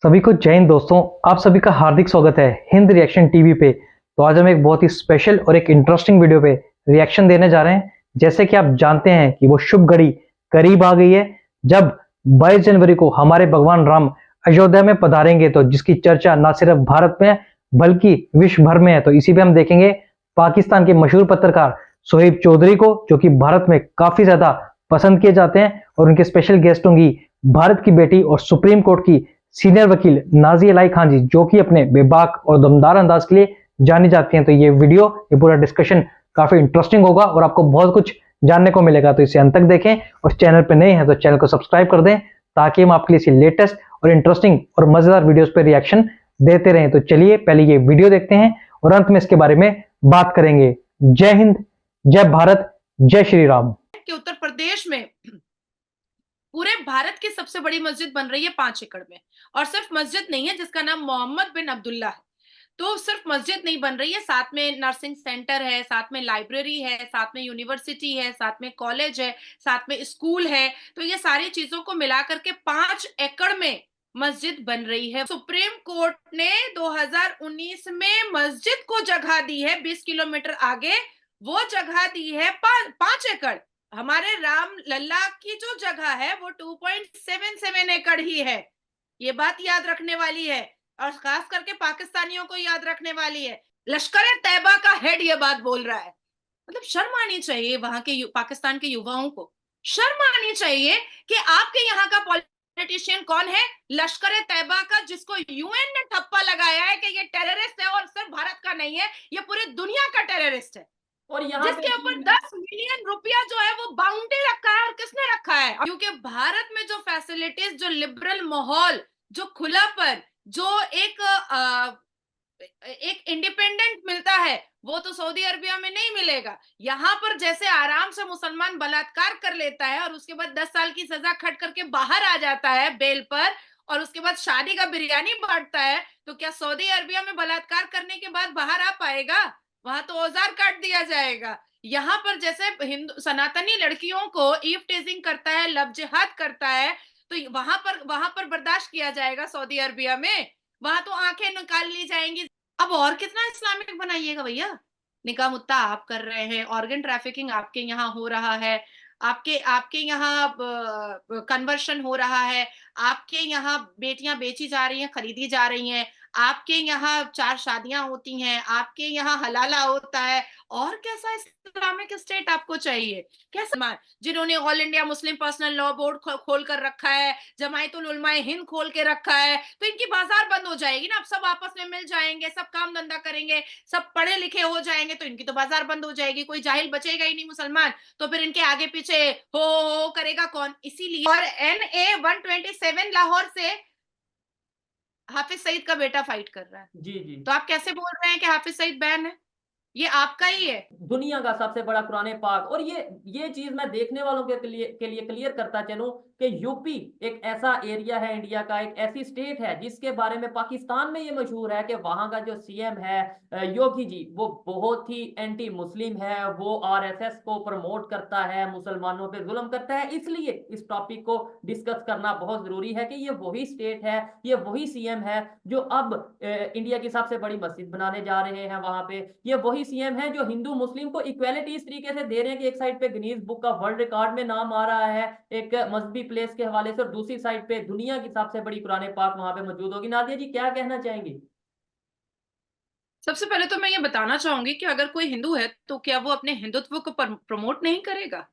सभी को जय हिंद दोस्तों। आप सभी का हार्दिक स्वागत है हिंद रिएक्शन टीवी पे। तो आज हम एक बहुत ही स्पेशल और एक इंटरेस्टिंग वीडियो पे रिएक्शन देने जा रहे हैं। जैसे कि आप जानते हैं कि वो शुभ घड़ी करीब आ गई है, जब 22 जनवरी को हमारे भगवान राम अयोध्या में पधारेंगे, तो जिसकी चर्चा ना सिर्फ भारत में बल्कि विश्व भर में है। तो इसी पे हम देखेंगे पाकिस्तान के मशहूर पत्रकार सोहेब चौधरी को, जो कि भारत में काफी ज्यादा पसंद किए जाते हैं, और उनके स्पेशल गेस्ट होंगी भारत की बेटी और सुप्रीम कोर्ट की सीनियर वकील नाज़िया इलाही खान जी, जो कि अपने बेबाक और दमदार अंदाज के लिए जानी जाती हैं। तो ये पूरा डिस्कशन काफी इंटरेस्टिंग होगा और आपको बहुत कुछ जानने को मिलेगा। तो इसे अंत तक देखें, और चैनल पर नए हैं तो चैनल को सब्सक्राइब कर दें, ताकि हम आपके लिए लेटेस्ट और इंटरेस्टिंग और मजेदार वीडियोस पे रिएक्शन देते रहें। तो चलिए पहले ये वीडियो देखते हैं और अंत में इसके बारे में बात करेंगे। जय हिंद, जय भारत, जय श्री राम। कि उत्तर प्रदेश में पूरे भारत की सबसे बड़ी मस्जिद बन रही है 5 एकड़ में। और सिर्फ मस्जिद नहीं है जिसका नाम मोहम्मद बिन अब्दुल्ला है। तो सिर्फ मस्जिद नहीं बन रही है, साथ में नर्सिंग सेंटर है, साथ में लाइब्रेरी है, साथ में यूनिवर्सिटी है, साथ में कॉलेज है, साथ में स्कूल है। तो ये सारी चीजों को मिलाकर के 5 एकड़ में मस्जिद बन रही है। सुप्रीम कोर्ट ने 2019 में मस्जिद को जगह दी है 20 किलोमीटर आगे। वो जगह दी है 5 एकड़। हमारे राम लल्ला की जो जगह है वो 2.77 एकड़ ही है। ये बात याद रखने वाली है, और खास करके पाकिस्तानियों को याद रखने वाली है। लश्कर तैयबा का हेड ये बात बोल रहा है। मतलब शर्म आनी चाहिए वहां के पाकिस्तान के युवाओं को। शर्म आनी चाहिए कि आपके यहाँ का पॉलिटिशियन कौन है? लश्कर तैयबा का, जिसको यूएन ने ठप्पा लगाया है कि ये टेररिस्ट है, और सिर्फ भारत का नहीं है, ये पूरी दुनिया का टेररिस्ट है। और यहाँ पे जिसके ऊपर 10 मिलियन रुपया जो है वो बाउंड्री रखा है। और किसने रखा है? क्योंकि भारत में जो फैसिलिटीज, जो लिबरल माहौल, जो खुलापन, जो एक इंडिपेंडेंट मिलता है, वो तो सऊदी अरबिया में नहीं मिलेगा। यहाँ पर जैसे आराम से मुसलमान बलात्कार कर लेता है और उसके बाद 10 साल की सजा खट करके बाहर आ जाता है बेल पर, और उसके बाद शादी का बिरयानी बांटता है, तो क्या सऊदी अरबिया में बलात्कार करने के बाद बाहर आ पाएगा? वहां तो औजार काट दिया जाएगा। यहाँ पर जैसे हिंदू सनातनी लड़कियों को ईव टेजिंग करता है, लव जिहाद करता है, तो वहां पर बर्दाश्त किया जाएगा सऊदी अरबिया में? वहां तो आंखें निकाल ली जाएंगी। अब और कितना इस्लामिक बनाइएगा भैया? निकाह मुत्ता आप कर रहे हैं, ऑर्गन ट्रैफिकिंग आपके यहाँ हो रहा है, आपके आपके यहाँ कन्वर्शन हो रहा है, आपके यहाँ बेटियां बेची जा रही हैं, खरीदी जा रही हैं, आपके यहाँ 4 शादियां होती हैं, आपके यहाँ हलाला होता है। और कैसा इस्लामिक स्टेट आपको चाहिए? कैसा जिन्होंने all India Muslim personal law board खोल कर रखा है, जमायतुल उलमाए हिंद खोल के रखा है, तो इनकी बाजार बंद हो जाएगी ना। अब सब आपस में मिल जाएंगे, सब काम धंधा करेंगे, सब पढ़े लिखे हो जाएंगे, तो इनकी तो बाजार बंद हो जाएगी, कोई जाहिल बचेगा ही नहीं मुसलमान। तो फिर इनके आगे पीछे हो करेगा कौन? इसीलिए। और NA 127 लाहौर से हाफिज सईद का बेटा फाइट कर रहा है। जी जी तो आप कैसे बोल रहे हैं कि हाफिज सईद बैन है? ये आपका ही है। दुनिया का सबसे बड़ा कुरान पाक। और ये चीज मैं देखने वालों के लिए क्लियर करता चलूं कि यूपी एक ऐसा एरिया है इंडिया का, एक ऐसी स्टेट है जिसके बारे में पाकिस्तान में ये मशहूर है कि वहां का जो सीएम है योगी जी, वो बहुत ही एंटी मुस्लिम है। वो आरएसएस को प्रमोट करता है, मुसलमानों पे जुल्म करता है। इसलिए इस टॉपिक को डिस्कस करना बहुत जरूरी है कि ये वही स्टेट है, ये वही सीएम है जो अब इंडिया की सबसे बड़ी मस्जिद बनाने जा रहे हैं वहां पे। ये वही सीएम है जो हिंदू मुस्लिम को इक्वेलिटी इस तरीके से दे रहे हैं कि एक साइड पे गिनीज बुक का वर्ल्ड रिकॉर्ड में नाम आ रहा है एक मजहबी प्लेस के हवाले से, और दूसरी साइड पे दुनिया की सबसे बड़ी कुरान पाक वहां पे मौजूद होगी। नादिया जी क्या कहना चाहेंगे? सबसे पहले तो मैं ये बताना चाहूंगी कि अगर कोई हिंदू है तो क्या वो अपने हिंदुत्व को प्रमोट नहीं करेगा?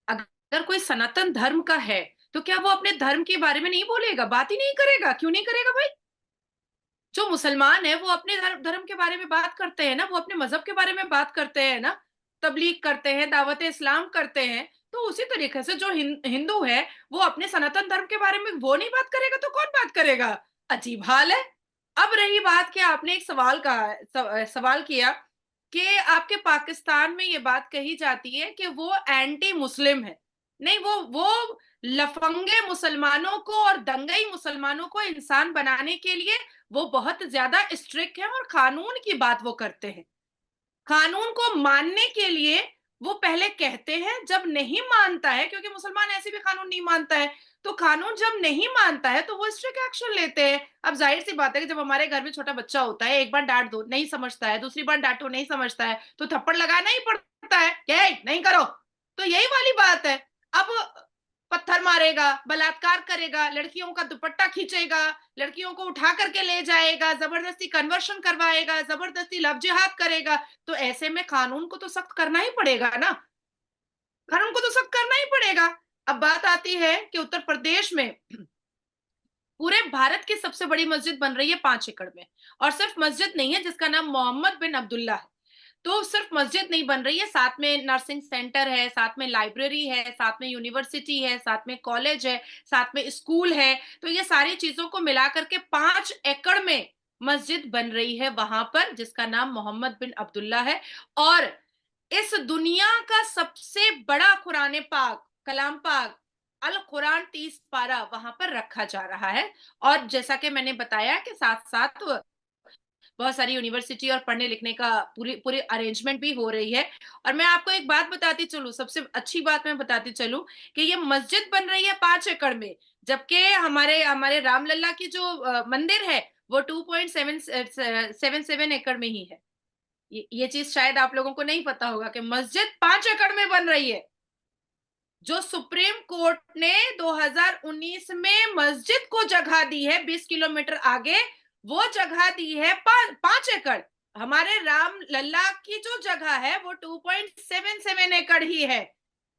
अगर कोई सनातन धर्म का है तो क्या वो अपने धर्म के बारे में नहीं बोलेगा, बात ही नहीं करेगा? क्यों नहीं करेगा भाई? जो मुसलमान है वो अपने धर्म के बारे में बात करते हैं ना, वो अपने मजहब के बारे में बात करते हैं ना, तबलीग करते हैं, दावत इस्लाम करते हैं। तो उसी तरीके से जो हिंदू है वो अपने सनातन धर्म के बारे में वो नहीं बात करेगा तो कौन बात करेगा? अजीब हाल है। अब रही बात कि आपने एक सवाल किया कि आपके पाकिस्तान में ये बात कही जाती है कि वो एंटी मुस्लिम है। नहीं, वो लफंगे मुसलमानों को और दंगई मुसलमानों को इंसान बनाने के लिए वो बहुत ज्यादा स्ट्रिक्ट है, और कानून की बात वो करते हैं। कानून को मानने के लिए वो पहले कहते हैं, जब नहीं मानता है, क्योंकि मुसलमान ऐसे भी कानून नहीं मानता है, तो कानून जब नहीं मानता है तो वो स्ट्रिक्ट एक्शन लेते हैं। अब जाहिर सी बात है कि जब हमारे घर में छोटा बच्चा होता है, एक बार डांट दो नहीं समझता है, दूसरी बार डांटो नहीं समझता है, तो थप्पड़ लगाना ही पड़ता है, क्या नहीं करो। तो यही वाली बात है। अब पत्थर मारेगा, बलात्कार करेगा, लड़कियों का दुपट्टा खींचेगा, लड़कियों को उठा करके ले जाएगा, जबरदस्ती कन्वर्शन करवाएगा, जबरदस्ती लव जिहाद करेगा, तो ऐसे में कानून को तो सख्त करना ही पड़ेगा ना। कानून को तो सख्त करना ही पड़ेगा। अब बात आती है कि उत्तर प्रदेश में पूरे भारत की सबसे बड़ी मस्जिद बन रही है 5 एकड़ में, और सिर्फ मस्जिद नहीं है जिसका नाम मोहम्मद बिन अब्दुल्ला है। तो सिर्फ मस्जिद नहीं बन रही है, साथ में नर्सिंग सेंटर है, साथ में लाइब्रेरी है, साथ में यूनिवर्सिटी है, साथ में कॉलेज है, साथ में स्कूल है। तो ये सारी चीजों को मिलाकर के 5 एकड़ में मस्जिद बन रही है वहां पर, जिसका नाम मोहम्मद बिन अब्दुल्ला है। और इस दुनिया का सबसे बड़ा कुरान पाक, कलाम पाक, अल कुरान 30 पारा वहां पर रखा जा रहा है। और जैसा कि मैंने बताया कि साथ साथ बहुत सारी यूनिवर्सिटी और पढ़ने लिखने का पूरी पूरी अरेंजमेंट भी हो रही है। और मैं आपको एक बात बताती चलूं, सबसे अच्छी बात मैं बताती चलूं कि ये मस्जिद बन रही है 5 एकड़ में, जबकि हमारे हमारे रामलला की जो मंदिर है वो 2.77 एकड़ में ही है। ये चीज शायद आप लोगों को नहीं पता होगा कि मस्जिद 5 एकड़ में बन रही है। जो सुप्रीम कोर्ट ने 2019 में मस्जिद को जगह दी है 20 किलोमीटर आगे, वो जगह दी है 5 एकड़। हमारे राम लल्ला की जो जगह है वो 2.77 एकड़ ही है।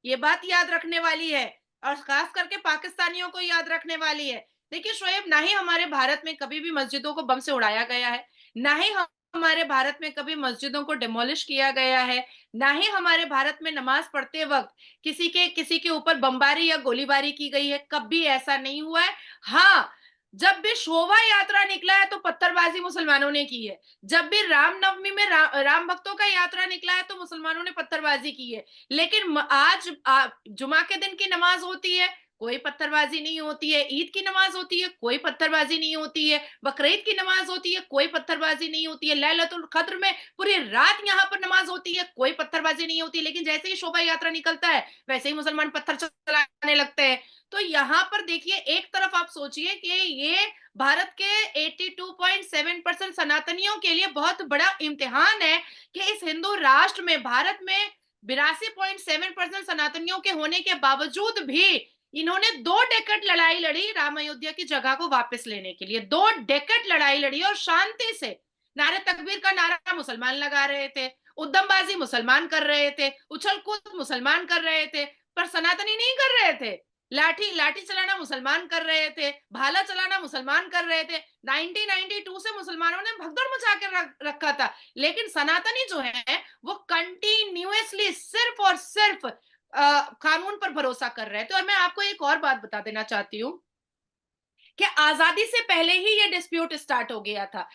ये बात याद रखने वाली है, और खास करके पाकिस्तानियों को याद रखने वाली है। देखिए शोएब, ना ही हमारे भारत में कभी भी मस्जिदों को बम से उड़ाया गया है, ना ही हमारे भारत में कभी मस्जिदों को डिमोलिश किया गया है, ना ही हमारे भारत में नमाज पढ़ते वक्त किसी के ऊपर बमबारी या गोलीबारी की गई है, कभी ऐसा नहीं हुआ है। हाँ, जब भी शोभा यात्रा निकला है तो पत्थरबाजी मुसलमानों ने की है। जब भी रामनवमी में राम भक्तों का यात्रा निकला है तो मुसलमानों ने पत्थरबाजी की है। लेकिन आज जुमा के दिन की नमाज होती है, कोई पत्थरबाजी नहीं होती है। ईद की नमाज होती है, कोई पत्थरबाजी नहीं होती है। बकरीद की नमाज होती है, कोई पत्थरबाजी नहीं होती है। लैलतुल कद्र में पूरी रात यहाँ पर नमाज होती है, कोई पत्थरबाजी नहीं होती। लेकिन जैसे ही शोभा यात्रा निकलता है वैसे ही मुसलमान पत्थर चलाने लगते हैं। तो यहाँ पर देखिए, एक तरफ आप सोचिए कि ये भारत के 82.7% सनातनियों के लिए बहुत बड़ा इम्तिहान है कि इस हिंदू राष्ट्र में, भारत में 82.7% सनातनियों के होने के बावजूद भी इन्होंने 2 डेकेड लड़ाई लड़ी राम अयोध्या की जगह को वापस लेने के लिए। 2 डेकेड लड़ाई लड़ी और शांति से। नारे तकबीर का नारा मुसलमान लगा रहे थे, उद्दमबाजी मुसलमान कर रहे थे, उछल कूद मुसलमान कर रहे थे, पर सनातनी नहीं कर रहे थे। लाठी लाठी चलाना मुसलमान कर रहे थे, भाला चलाना मुसलमान कर रहे थे। 1992 से मुसलमानों ने भगदड़ मचा के रखा था, लेकिन सनातनी जो है वो कंटिन्यूअसली सिर्फ और सिर्फ कानून पर भरोसा कर रहे थे। और मैं आपको एक और बात बता देना चाहती हूँ कि आजादी से पहले ही ये डिस्प्यूट स्टार्ट हो गया था।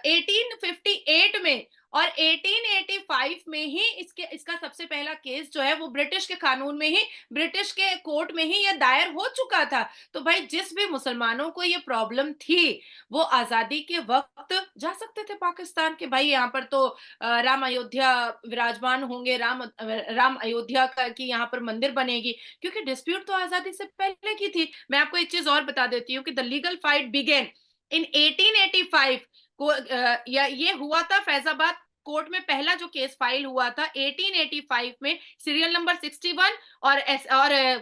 1858 में और 1885 में ही इसका सबसे पहला केस जो है वो ब्रिटिश के कानून में ही, ब्रिटिश के कोर्ट में ही ये दायर हो चुका था। तो भाई, जिस भी मुसलमानों को ये प्रॉब्लम थी वो आजादी के वक्त जा सकते थे पाकिस्तान के, भाई यहाँ पर तो राम अयोध्या विराजमान होंगे, राम अयोध्या की यहाँ पर मंदिर बनेगी, क्योंकि डिस्प्यूट तो आजादी से पहले की थी। मैं आपको एक चीज और बता देती हूँ कि the legal fight began in 1885 को। ये हुआ था फैजाबाद कोर्ट में, पहला जो केस फाइल हुआ था 1885 में, सीरियल नंबर 61 और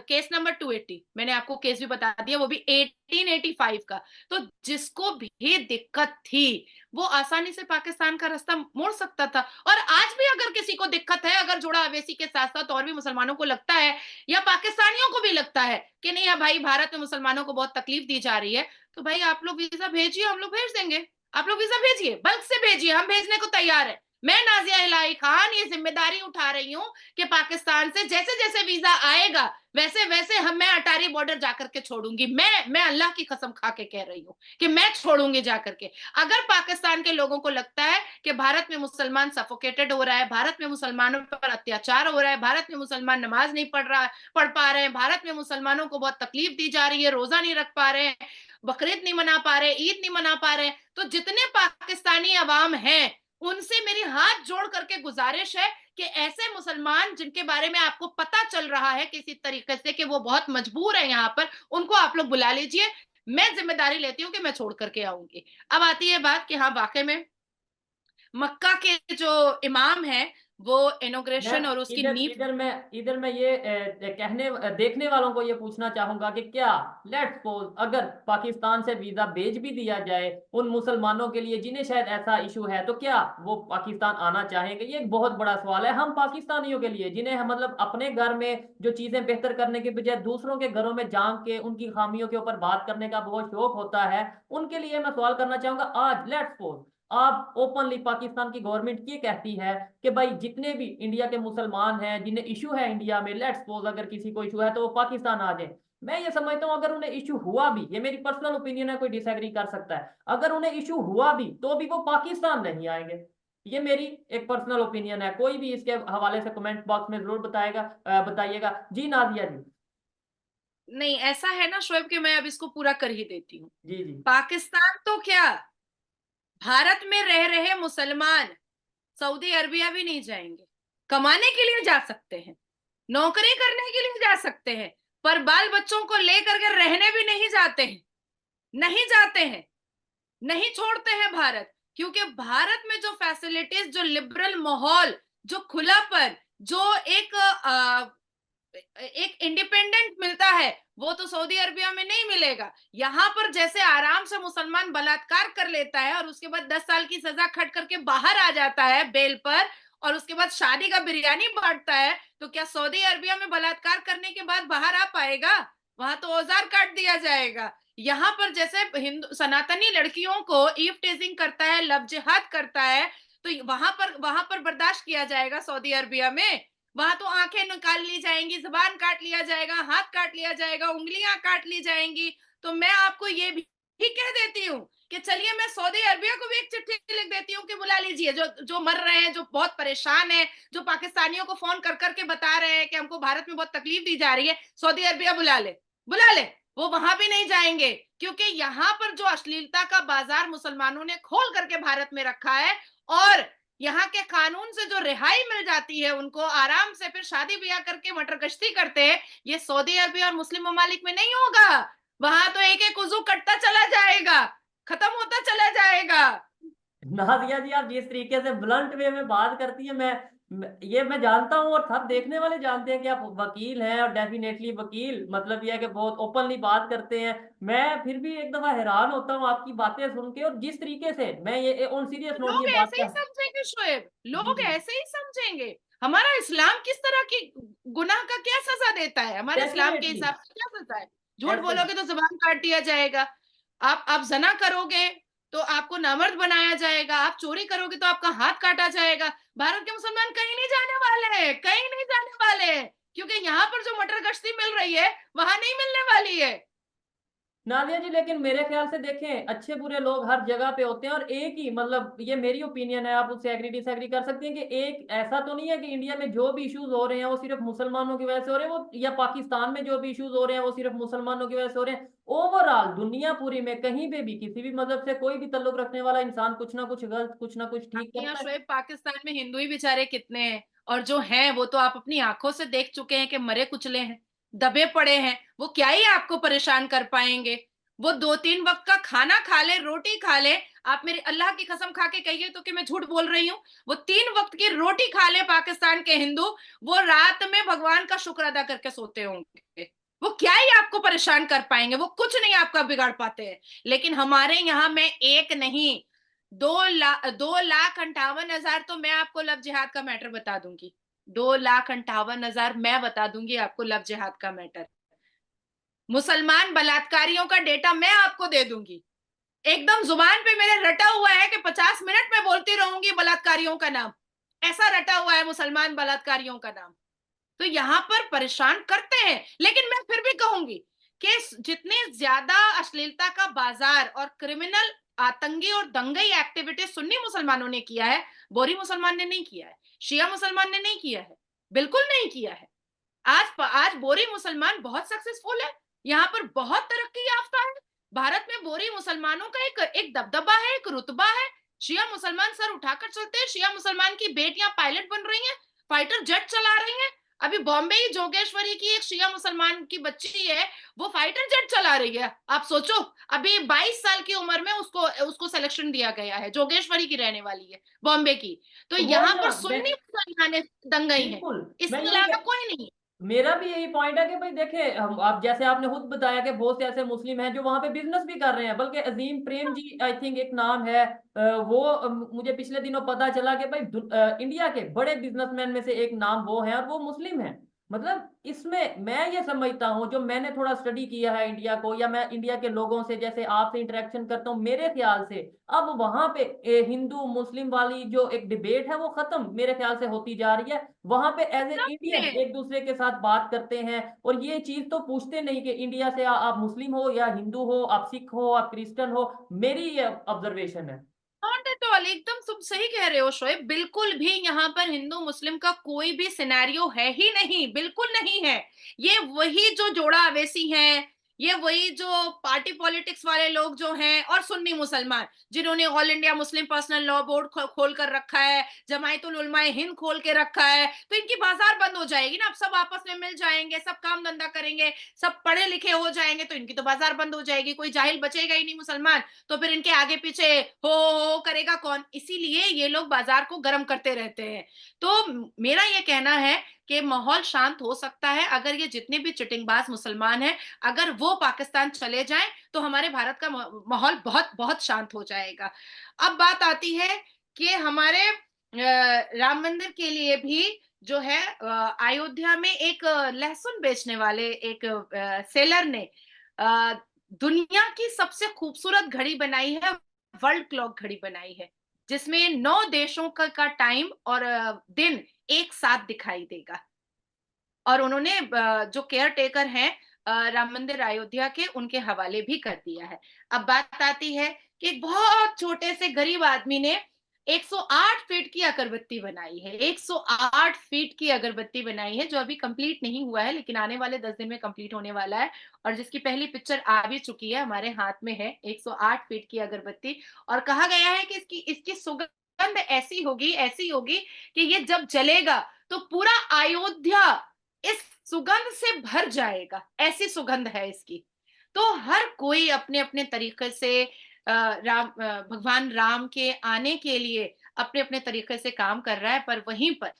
केस नंबर 280। मैंने आपको केस भी बता दिया, वो भी 1885 का। तो जिसको भी दिक्कत थी वो आसानी से पाकिस्तान का रास्ता मोड़ सकता था। और आज भी अगर किसी को दिक्कत है, अगर जोड़ा अवैसी के साथ साथ और भी मुसलमानों को लगता है या पाकिस्तानियों को भी लगता है कि नहीं है भाई, भारत में मुसलमानों को बहुत तकलीफ दी जा रही है, तो भाई आप लोग वीजा भेजिए, हम लोग भेज देंगे। आप लोग वीजा भेजिए, बल्क से भेजिए, हम भेजने को तैयार है। मैं नाजिया इलाही खान ये जिम्मेदारी उठा रही हूँ कि पाकिस्तान से जैसे जैसे वीजा आएगा वैसे वैसे मैं अटारी बॉर्डर जाकर के छोड़ूंगी। मैं अल्लाह की कसम खा के कह रही हूँ कि मैं छोड़ूंगी जाकर के। अगर पाकिस्तान के लोगों को लगता है कि भारत में मुसलमान सफोकेटेड हो रहा है, भारत में मुसलमानों पर अत्याचार हो रहा है, भारत में मुसलमान नमाज नहीं पढ़ पा रहे हैं, भारत में मुसलमानों को बहुत तकलीफ दी जा रही है, रोजा नहीं रख पा रहे हैं, बकरीद नहीं मना पा रहे, ईद नहीं मना पा रहे, तो जितने पाकिस्तानी अवाम हैं उनसे मेरी हाथ जोड़ करके गुजारिश है कि ऐसे मुसलमान जिनके बारे में आपको पता चल रहा है किसी तरीके से कि वो बहुत मजबूर है यहाँ पर, उनको आप लोग बुला लीजिए। मैं जिम्मेदारी लेती हूँ कि मैं छोड़ करके आऊंगी। अब आती है बात कि हाँ वाकई में मक्का के जो इमाम है वो इनॉग्रेशन मैं और उसकी इधर नींव। इधर मैं ये देखने वालों को ये पूछना चाहूंगा कि क्या लेट्स सपोज अगर पाकिस्तान से वीजा भेज भी दिया जाए उन मुसलमानों के लिए जिन्हें शायद ऐसा इशू है, तो क्या वो पाकिस्तान आना चाहेंगे? ये एक बहुत बड़ा सवाल है हम पाकिस्तानियों के लिए, जिन्हें हम मतलब अपने घर में जो चीजें बेहतर करने के बजाय दूसरों के घरों में झांक के उनकी खामियों के ऊपर बात करने का बहुत शौक होता है। उनके लिए मैं सवाल करना चाहूंगा, आज लेट्स सपोज आप ओपनली पाकिस्तान की गवर्नमेंट ये कहती है कि भाई जितने भी इंडिया के मुसलमान हैं जिन्हें इशू है इंडिया में, लेट्स सपोज अगर किसी को इशू है तो वो पाकिस्तान आ जाए। मैं ये समझता हूं अगर उन्हें इशू हुआ भी, ये मेरी पर्सनल ओपिनियन है, कोई डिसएग्री कर सकता है, अगर उन्हें इशू हुआ भी तो भी वो पाकिस्तान नहीं आएंगे। ये मेरी एक पर्सनल ओपिनियन है। कोई भी इसके हवाले से कमेंट बॉक्स में जरूर बताइएगा जी। नादिया जी। नहीं, ऐसा है ना शोएब कि मैं अब इसको पूरा कर ही देती हूँ। जी जी। पाकिस्तान तो क्या, भारत में रह रहे मुसलमान सऊदी अरबिया भी नहीं जाएंगे। कमाने के लिए जा सकते हैं, नौकरी करने के लिए जा सकते हैं, पर बाल बच्चों को लेकर के रहने भी नहीं जाते हैं। नहीं जाते हैं, नहीं छोड़ते हैं भारत। क्योंकि भारत में जो फैसिलिटीज, जो लिबरल माहौल, जो खुलापन, जो एक इंडिपेंडेंट मिलता है, वो तो सऊदी अरबिया में नहीं मिलेगा। यहाँ पर जैसे आराम से मुसलमान बलात्कार कर लेता है और उसके बाद 10 साल की सजा खट करके बाहर आ जाता है बेल पर, और उसके बाद शादी का बिरयानी बांटता है, तो क्या सऊदी अरबिया में बलात्कार करने के बाद बाहर आ पाएगा? वहां तो औजार काट दिया जाएगा। यहाँ पर जैसे हिंदू सनातनी लड़कियों को ईव टेजिंग करता है, लव जिहाद करता है, तो वहां पर बर्दाश्त किया जाएगा सऊदी अरबिया में? वहां तो आंखें निकाल ली जाएंगी, जुबान काट लिया जाएगा, हाथ काट लिया जाएगा, उंगलियां काट ली जाएंगी। तो मैं आपको ये भी कह देती हूँ कि चलिए मैं सऊदी अरबिया को भी एक चिट्ठी लिख देती हूँ कि बुला लीजिए, जो जो मर रहे हैं, जो बहुत परेशान है, जो पाकिस्तानियों को फोन कर करके बता रहे हैं कि हमको भारत में बहुत तकलीफ दी जा रही है, सऊदी अरबिया बुला ले, बुला ले। वो वहां भी नहीं जाएंगे, क्योंकि यहाँ पर जो अश्लीलता का बाजार मुसलमानों ने खोल करके भारत में रखा है, और यहाँ के कानून से जो रिहाई मिल जाती है उनको, आराम से फिर शादी ब्याह करके मटर गश्ती करते हैं, ये सऊदी अरबिया और मुस्लिम ममालिक में नहीं होगा। वहां तो एक एक उजू कटता चला जाएगा, खत्म होता चला जाएगा। नादिया जी, आप जिस तरीके से ब्लंट वे में बात करती है, ये मैं जानता हूँ और सब देखने वाले जानते हैं कि आप वकील हैं, और डेफिनेटली वकील मतलब यह है कि बहुत ओपनली बात करते हैं। मैं फिर भी एक दफा हैरान होता हूँ आपकी बातें सुन के, और जिस तरीके से मैं ये ऑन सीरियस नोट लोग ये बात ऐसे ही कर। समझेंगे शोएब, जी लोग जी। ऐसे ही समझेंगे। हमारा इस्लाम किस तरह की गुनाह का क्या सजा देता है? हमारे इस्लाम के डेफिनेटली। हिसाब से क्या सजा है? झूठ ऐसे बोलोगे तो जुबान काट दिया जाएगा। आप जना करोगे तो आपको नामर्द बनाया जाएगा। आप चोरी करोगे तो आपका हाथ काटा जाएगा। भारत के मुसलमान कहीं नहीं जाने वाले हैं, कहीं नहीं जाने वाले हैं, क्योंकि यहाँ पर जो मटर गश्ती मिल रही है वहां नहीं मिलने वाली है। नादिया जी, लेकिन मेरे ख्याल से देखें, अच्छे बुरे लोग हर जगह पे होते हैं, और एक ही मतलब ये मेरी ओपिनियन है, आप उससे एग्री डिसएग्री कर सकते हैं, कि एक ऐसा तो नहीं है कि इंडिया में जो भी इश्यूज हो रहे हैं वो सिर्फ मुसलमानों की वजह से हो रहे हैं, वो या पाकिस्तान में जो भी इश्यूज हो रहे हैं वो सिर्फ मुसलमानों की वजह से हो रहे हैं। ओवरऑल दुनिया पूरी में कहीं पे भी किसी भी मजहब से कोई भी ताल्लुक रखने वाला इंसान कुछ ना कुछ गलत, कुछ ना कुछ ठीक आपके यहाँ करता है। शोएब पाकिस्तान में हिंदू ही बेचारे कितने हैं, और जो हैं वो तो आप अपनी आंखों से देख चुके हैं कि मरे कुचले हैं, दबे पड़े हैं। वो क्या ही आपको परेशान कर पाएंगे? वो 2-3 वक्त का खाना खा ले, रोटी खा ले। आप मेरी अल्लाह की कसम खा के कहिए तो कि मैं झूठ बोल रही हूँ, वो 3 वक्त की रोटी खा ले पाकिस्तान के हिंदू, वो रात में भगवान का शुक्र अदा करके सोते होंगे। वो क्या ही आपको परेशान कर पाएंगे? वो कुछ नहीं आपका बिगाड़ पाते हैं। लेकिन हमारे यहाँ मैं एक नहीं, 2,58,000 तो मैं आपको लव जिहाद का मैटर बता दूंगी। 2,58,000 मैं बता दूंगी आपको लव जिहाद का मैटर। मुसलमान बलात्कारियों का डेटा मैं आपको दे दूंगी। एकदम जुबान पे मेरे रटा हुआ है कि 50 मिनट में बोलती रहूंगी बलात्कारियों का नाम, ऐसा रटा हुआ है मुसलमान बलात्कारियों का नाम। तो यहाँ पर परेशान करते हैं, लेकिन मैं फिर भी कहूंगी कि जितने ज्यादा अश्लीलता का बाजार और क्रिमिनल आतंकी और दंगई एक्टिविटी सुन्नी मुसलमानों ने किया है, बोरी मुसलमान ने नहीं किया है, शिया मुसलमान ने नहीं किया है, बिल्कुल नहीं किया है। आज बोरी मुसलमान बहुत सक्सेसफुल है, यहाँ पर बहुत तरक्की याफ्ता है। भारत में बोरी मुसलमानों का एक दबदबा है, एक रुतबा है। शिया मुसलमान सर उठाकर चलते हैं, शिया मुसलमान की बेटियां पायलट बन रही हैं, फाइटर जेट चला रही हैं। अभी बॉम्बे ही जोगेश्वरी की एक शिया मुसलमान की बच्ची है, वो फाइटर जेट चला रही है। आप सोचो, अभी 22 साल की उम्र में उसको उसको सिलेक्शन दिया गया है, जोगेश्वरी की रहने वाली है, बॉम्बे की। तो तो वही यहाँ ना पर मैं सुन्नी मुसलमान दंगई है, बिल्कुल मैं इसके यही अलावा कह कोई नहीं है। मेरा भी यही पॉइंट है कि भाई देखे हम आप जैसे आपने खुद बताया कि बहुत से ऐसे मुस्लिम हैं जो वहां पे बिजनेस भी कर रहे हैं, बल्कि अजीम प्रेम जी आई थिंक एक नाम है, वो मुझे पिछले दिनों पता चला कि भाई इंडिया के बड़े बिजनेसमैन में से एक नाम वो है और वो मुस्लिम है। मतलब इसमें मैं ये समझता हूँ, जो मैंने थोड़ा स्टडी किया है इंडिया को, या मैं इंडिया के लोगों से जैसे आपसे इंटरेक्शन करता हूँ, मेरे ख्याल से अब वहां पे हिंदू मुस्लिम वाली जो एक डिबेट है वो खत्म मेरे ख्याल से होती जा रही है। वहां पे एज ए इंडियन है। एक दूसरे के साथ बात करते हैं, और ये चीज तो पूछते नहीं कि इंडिया से आप मुस्लिम हो या हिंदू हो, आप सिख हो, आप क्रिश्चियन हो। मेरी ये ऑब्जर्वेशन है। नॉट एट ऑल, एकदम तुम सही कह रहे हो शोएब। बिल्कुल भी यहाँ पर हिंदू मुस्लिम का कोई भी सिनेरियो है ही नहीं, बिल्कुल नहीं है। ये वही जो जोड़ा अवेसी हैं, ये वही जो पार्टी पॉलिटिक्स वाले लोग जो हैं, और सुन्नी मुसलमान जिन्होंने all India Muslim personal law board खोल कर रखा है, जमायतुल उलमाए हिंद खोल के रखा है। तो इनकी बाजार बंद हो जाएगी ना, अब सब आपस में मिल जाएंगे, सब काम धंधा करेंगे, सब पढ़े लिखे हो जाएंगे, तो इनकी तो बाजार बंद हो जाएगी, कोई जाहिल बचेगा ही नहीं मुसलमान। तो फिर इनके आगे पीछे हो करेगा कौन? इसीलिए ये लोग बाजार को गर्म करते रहते हैं। तो मेरा ये कहना है कि माहौल शांत हो सकता है अगर ये जितने भी चिटिंगबाज मुसलमान हैं, अगर वो पाकिस्तान चले जाएं, तो हमारे भारत का माहौल बहुत बहुत शांत हो जाएगा। अब बात आती है कि हमारे राम मंदिर के लिए भी जो है, अयोध्या में एक लहसुन बेचने वाले एक सेलर ने दुनिया की सबसे खूबसूरत घड़ी बनाई है, वर्ल्ड क्लॉक घड़ी बनाई है, जिसमें 9 देशों का टाइम और दिन एक साथ दिखाई देगा। और उन्होंने जो केयर टेकर हैं राम मंदिर अयोध्या के, उनके हवाले भी कर दिया है। अब बात आती है कि एक बहुत छोटे से गरीब आदमी ने 108 फीट की अगरबत्ती बनाई है, 108 फीट की अगरबत्ती बनाई है, जो अभी कंप्लीट नहीं हुआ है, लेकिन आने वाले 10 दिन में कंप्लीट होने वाला है। और जिसकी पहली पिक्चर आ भी चुकी है, हमारे हाथ में है 108 फीट की अगरबत्ती। और कहा गया है कि इसकी इसकी सुगंध ऐसी होगी कि ये जब जलेगा तो पूरा अयोध्या इस सुगंध से भर जाएगा, ऐसी सुगंध है इसकी। तो हर कोई अपने अपने तरीके से भगवान राम के आने के लिए अपने अपने तरीके से काम कर रहा है। पर वहीं पर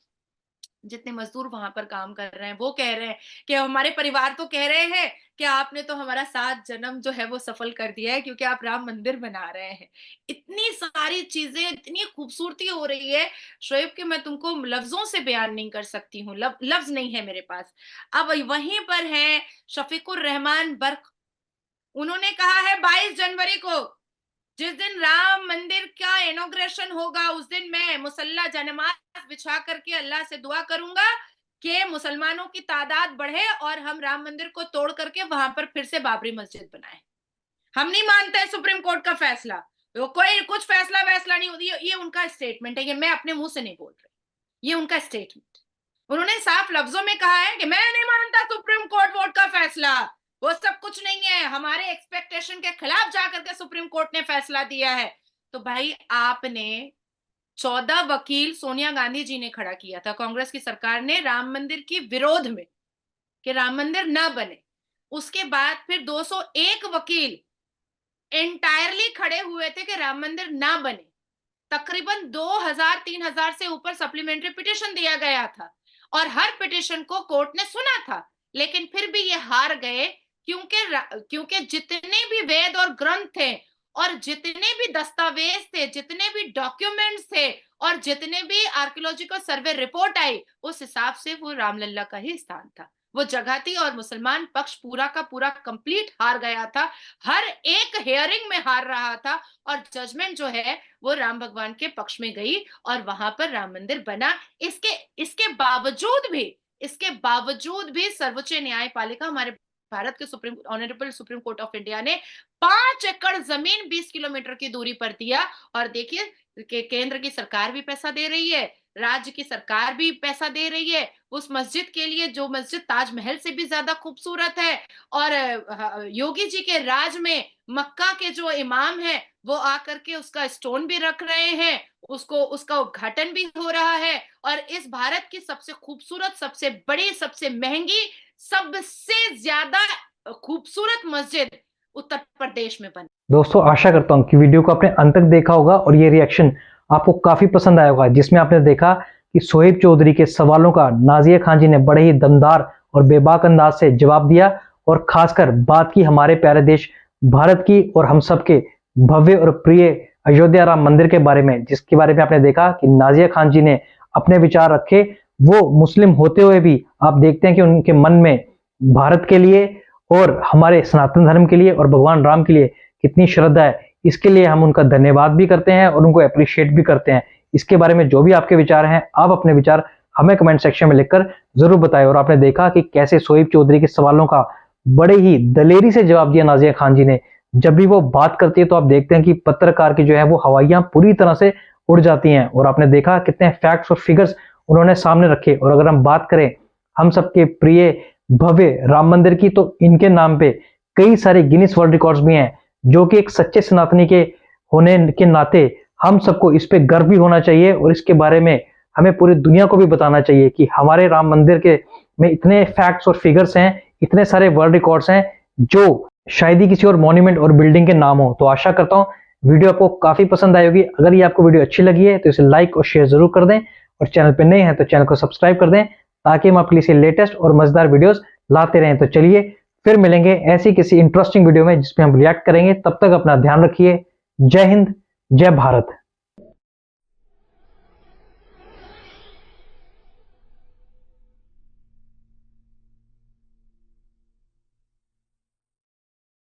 जितने मजदूर वहां पर काम कर रहे हैं, वो कह रहे हैं कि हमारे परिवार तो कह रहे हैं कि आपने तो हमारा 7 जन्म जो है वो सफल कर दिया है, क्योंकि आप राम मंदिर बना रहे हैं। इतनी सारी चीजें, इतनी खूबसूरती हो रही है शोएब, कि मैं तुमको लफ्जों से बयान नहीं कर सकती हूँ, लफ्ज नहीं है मेरे पास। अब वहीं पर है शफीकुर रहमान बर्क, उन्होंने कहा है 22 जनवरी को, जिस दिन राम मंदिर का इनॉग्रेशन होगा, उस दिन मैं मुसल्ला जनमाज बिछा करके अल्लाह से दुआ करूंगा कि मुसलमानों की तादाद बढ़े और हम राम मंदिर को तोड़ करके वहां पर फिर से बाबरी मस्जिद बनाए। हम नहीं मानते हैं सुप्रीम कोर्ट का फैसला, वो कोई कुछ फैसला वैसला नहीं होती, ये उनका स्टेटमेंट है, ये मैं अपने मुंह से नहीं बोल रही, ये उनका स्टेटमेंट। उन्होंने साफ लफ्जों में कहा है कि मैं नहीं मानता सुप्रीम कोर्ट वोट का फैसला, वो सब कुछ नहीं है, हमारे एक्सपेक्टेशन के खिलाफ जाकर के सुप्रीम कोर्ट ने फैसला दिया है। तो भाई आपने 14 वकील सोनिया गांधी जी ने खड़ा किया था, कांग्रेस की सरकार ने, राम मंदिर के विरोध में कि राम मंदिर ना बने। उसके बाद फिर 201 वकील एंटायरली खड़े हुए थे कि राम मंदिर ना बने। तकरीबन 2000-3000 से ऊपर सप्लीमेंट्री पिटिशन दिया गया था, और हर पिटिशन को कोर्ट ने सुना था, लेकिन फिर भी ये हार गए, क्योंकि जितने भी वेद और ग्रंथ थे, और जितने भी दस्तावेज थे, जितने भी डॉक्यूमेंट्स थे, और जितने भी आर्कियोलॉजिकल सर्वे रिपोर्ट आई, उस हिसाब से वो रामलला का ही स्थान था, वो जगह थी। और मुसलमान पक्ष पूरा का पूरा कंप्लीट हार गया था, हर एक हेयरिंग में हार रहा था, और जजमेंट जो है वो राम भगवान के पक्ष में गई, और वहां पर राम मंदिर बना। इसके इसके बावजूद भी सर्वोच्च न्यायपालिका, हमारे भारत के honourable supreme court of India ने 5 एकड़ जमीन 20 किलोमीटर की दूरी पर दिया। और देखिए कि केंद्र की सरकार भी पैसा दे रही है, राज्य की सरकार भी पैसा दे रही है उस मस्जिद के लिए, जो मस्जिद ताजमहल से भी ज्यादा खूबसूरत है। और योगी जी के राज में मक्का के जो इमाम है वो आकर के उसका स्टोन भी रख रहे हैं, उसका उद्घाटन भी हो रहा है। और इस भारत की सबसे खूबसूरत, सबसे बड़ी, सबसे महंगी, सबसे ज्यादा खूबसूरत मस्जिद उत्तर प्रदेश में बनी। दोस्तों आशा करता हूं कि वीडियो को आपने अंत तक देखा होगा और ये रिएक्शन आपको काफी पसंद आया होगा, जिसमें आपने देखा कि शोएब चौधरी के सवालों का नाजिया खान जी ने बड़े ही दमदार और बेबाक अंदाज से जवाब दिया, और खासकर बात की हमारे प्यारे देश भारत की और हम सबके भव्य और प्रिय अयोध्या राम मंदिर के बारे में, जिसके बारे में आपने देखा कि नाजिया खान जी ने अपने विचार रखे। वो मुस्लिम होते हुए भी आप देखते हैं कि उनके मन में भारत के लिए और हमारे सनातन धर्म के लिए और भगवान राम के लिए कितनी श्रद्धा है। इसके लिए हम उनका धन्यवाद भी करते हैं और उनको अप्रिशिएट भी करते हैं। इसके बारे में जो भी आपके विचार हैं, आप अपने विचार हमें कमेंट सेक्शन में लिखकर जरूर बताएं। और आपने देखा कि कैसे शोएब चौधरी के सवालों का बड़े ही दलेरी से जवाब दिया नाजिया खान जी ने। जब भी वो बात करती है तो आप देखते हैं कि पत्रकार की जो है वो हवाइयां पूरी तरह से उड़ जाती हैं। और आपने देखा कितने फैक्ट्स और फिगर्स उन्होंने सामने रखे। और अगर हम बात करें हम सबके प्रिय भव्य राम मंदिर की, तो इनके नाम पे कई सारे गिनीज वर्ल्ड रिकॉर्ड्स भी हैं, जो कि एक सच्चे सनातनी के होने के नाते हम सबको इस पे गर्व भी होना चाहिए। और इसके बारे में हमें पूरी दुनिया को भी बताना चाहिए कि हमारे राम मंदिर के में इतने फैक्ट्स और फिगर्स हैं, इतने सारे वर्ल्ड रिकॉर्ड्स हैं, जो शायद ही किसी और मॉन्यूमेंट और बिल्डिंग के नाम हो। तो आशा करता हूं वीडियो आपको काफी पसंद आई होगी। अगर ये आपको वीडियो अच्छी लगी है तो इसे लाइक और शेयर जरूर कर दें, और चैनल पे नए हैं तो चैनल को सब्सक्राइब कर दें, ताकि हम आपके लिए लेटेस्ट और मजेदार वीडियोस लाते रहें। तो चलिए फिर मिलेंगे ऐसी किसी इंटरेस्टिंग वीडियो में जिसमें हम रिएक्ट करेंगे। तब तक अपना ध्यान रखिए। जय हिंद, जय भारत।